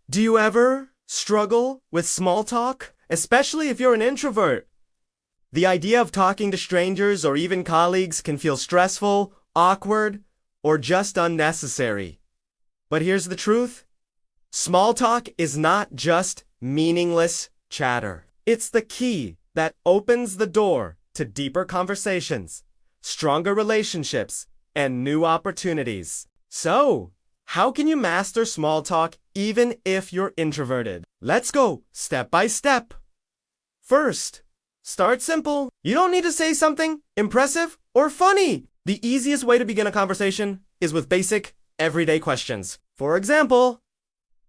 Do you ever struggle with small talk, especially if you're an introvert? The idea of talking to strangers or even colleagues can feel stressful, awkward, or just unnecessary. But here's the truth. Small talk is not just meaningless chatter. It's the key that opens the door to deeper conversations, stronger relationships, and new opportunities. So, how can you master small talk even if you're introverted? Let's go step by step. First, start simple. You don't need to say something impressive or funny. The easiest way to begin a conversation is with basic, everyday questions. For example,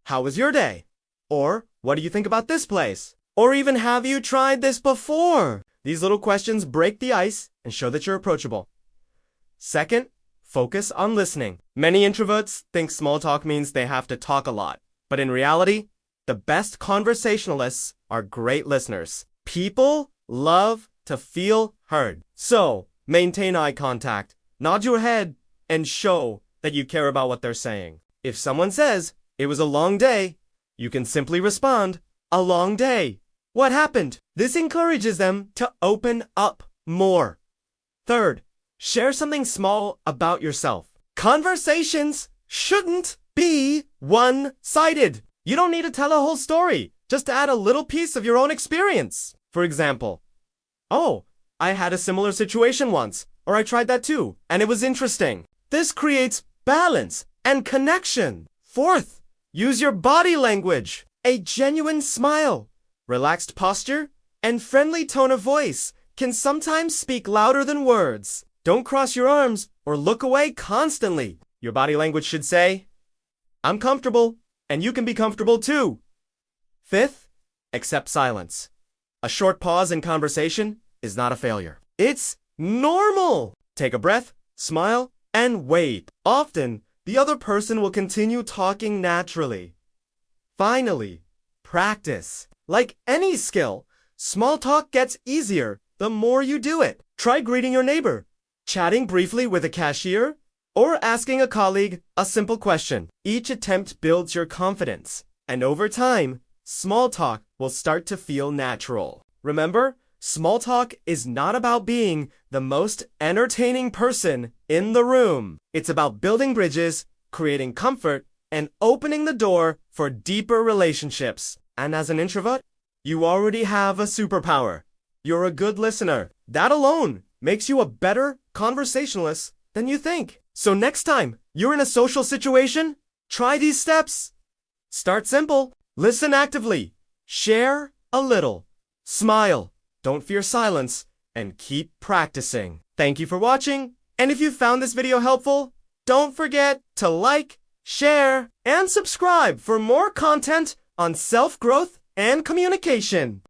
how was your day? Or, what do you think about this place? Or even, have you tried this before? These little questions break the ice and show that you're approachable. Second, focus on listening. Many introverts think small talk means they have to talk a lot. But in reality, the best conversationalists are great listeners. People love to feel heard. So, maintain eye contact, nod your head, and show that you care about what they're saying. If someone says, "It was a long day," you can simply respond, "A long day. What happened?" This encourages them to open up more. Third, share something small about yourself. Conversations shouldn't be one-sided. You don't need to tell a whole story. Just add a little piece of your own experience. For example, "Oh, I had a similar situation once," or "I tried that too, and it was interesting." This creates balance and connection. Fourth, use your body language. A genuine smile, relaxed posture, and friendly tone of voice can sometimes speak louder than words. Don't cross your arms or look away constantly. Your body language should say, "I'm comfortable, and you can be comfortable too." Fifth, accept silence. A short pause in conversation is not a failure. It's normal. Take a breath, smile, and wait. Often, the other person will continue talking naturally. Finally, practice. Like any skill, small talk gets easier the more you do it. Try greeting your neighbor, chatting briefly with a cashier, or asking a colleague a simple question. Each attempt builds your confidence, and over time, small talk will start to feel natural. Remember, small talk is not about being the most entertaining person in the room. It's about building bridges, creating comfort, and opening the door for deeper relationships. And as an introvert, you already have a superpower. You're a good listener. That alone makes you a better conversationalist than you think. So next time you're in a social situation, try these steps. Start simple. Listen actively. Share a little. Smile. Don't fear silence. And keep practicing. Thank you for watching. And if you found this video helpful, don't forget to like, share, and subscribe for more content on self-growth and communication.